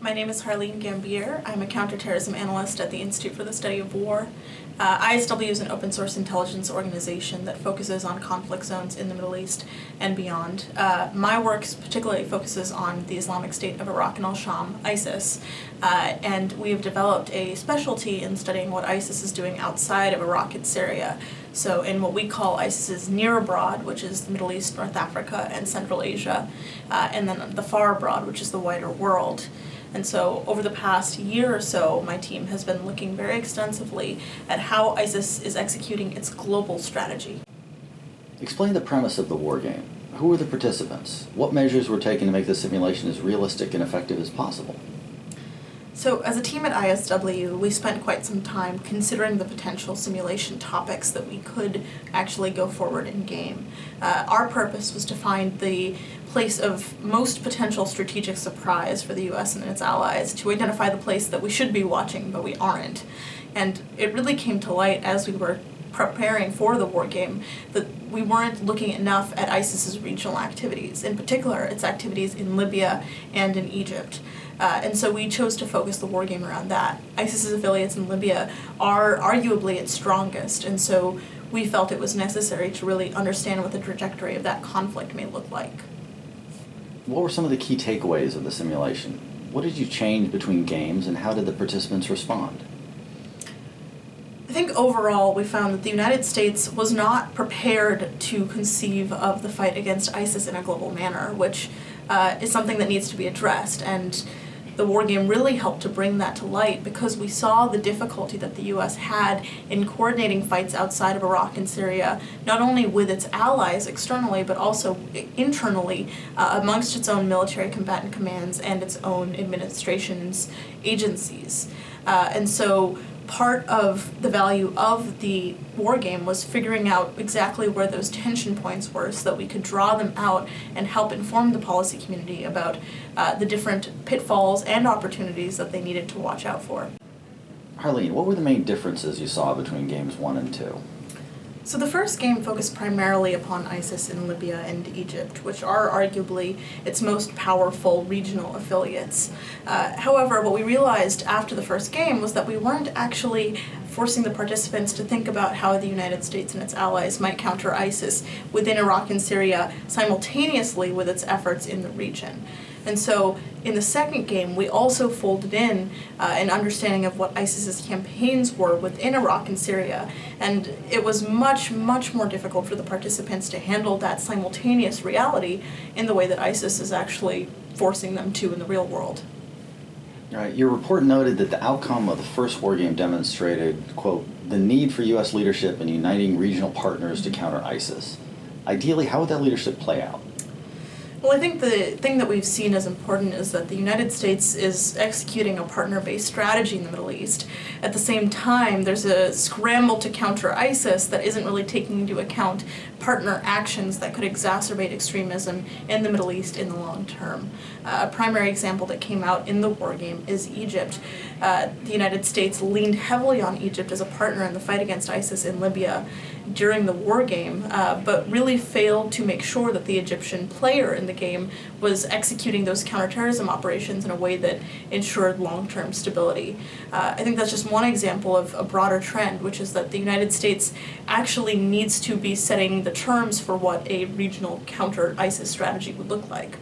My name is Harleen Gambhir. I'm a counterterrorism analyst at the Institute for the Study of War. ISW is an open source intelligence organization that focuses on conflict zones in the Middle East and beyond. My work particularly focuses on the Islamic State of Iraq and al-Sham, ISIS, and we have developed a specialty in studying what ISIS is doing outside of Iraq and Syria. So in what we call ISIS's near abroad, which is the Middle East, North Africa, and Central Asia, and then the far abroad, which is the wider world. And so over the past year or so, my team has been looking very extensively at how ISIS is executing its global strategy. Explain the premise of the war game. Who were the participants? What measures were taken to make the simulation as realistic and effective as possible? So as a team at ISW, we spent quite some time considering the potential simulation topics that we could actually go forward in game. Our purpose was to find the place of most potential strategic surprise for the US and its allies, to identify the place that we should be watching but we aren't. And it really came to light as we were preparing for the war game that we weren't looking enough at ISIS's regional activities, in particular its activities in Libya and in Egypt. And so we chose to focus the war game around that. ISIS's affiliates in Libya are arguably its strongest, and so we felt it was necessary to really understand what the trajectory of that conflict may look like. What were some of the key takeaways of the simulation? What did you change between games, and how did the participants respond? I think overall we found that the United States was not prepared to conceive of the fight against ISIS in a global manner, which is something that needs to be addressed, and the war game really helped to bring that to light because we saw the difficulty that the US had in coordinating fights outside of Iraq and Syria, not only with its allies externally, but also internally amongst its own military combatant commands and its own administration's agencies. And so part of the value of the war game was figuring out exactly where those tension points were so that we could draw them out and help inform the policy community about the different pitfalls and opportunities that they needed to watch out for. Harleen, what were the main differences you saw between games 1 and 2? So the first game focused primarily upon ISIS in Libya and Egypt, which are arguably its most powerful regional affiliates. However, what we realized after the first game was that we weren't actually forcing the participants to think about how the United States and its allies might counter ISIS within Iraq and Syria simultaneously with its efforts in the region. And so in the second game, we also folded in an understanding of what ISIS's campaigns were within Iraq and Syria. And it was much, much more difficult for the participants to handle that simultaneous reality in the way that ISIS is actually forcing them to in the real world. All right, your report noted that the outcome of the first war game demonstrated, quote, the need for U.S. leadership in uniting regional partners to counter ISIS. Ideally, how would that leadership play out? Well, I think the thing that we've seen as important is that the United States is executing a partner-based strategy in the Middle East. At the same time, there's a scramble to counter ISIS that isn't really taking into account partner actions that could exacerbate extremism in the Middle East in the long term. A primary example that came out in the war game is Egypt. The United States leaned heavily on Egypt as a partner in the fight against ISIS in Libya during the war game, but really failed to make sure that the Egyptian player in the game was executing those counterterrorism operations in a way that ensured long-term stability. I think that's just one example of a broader trend, which is that the United States actually needs to be setting the terms for what a regional counter-ISIS strategy would look like.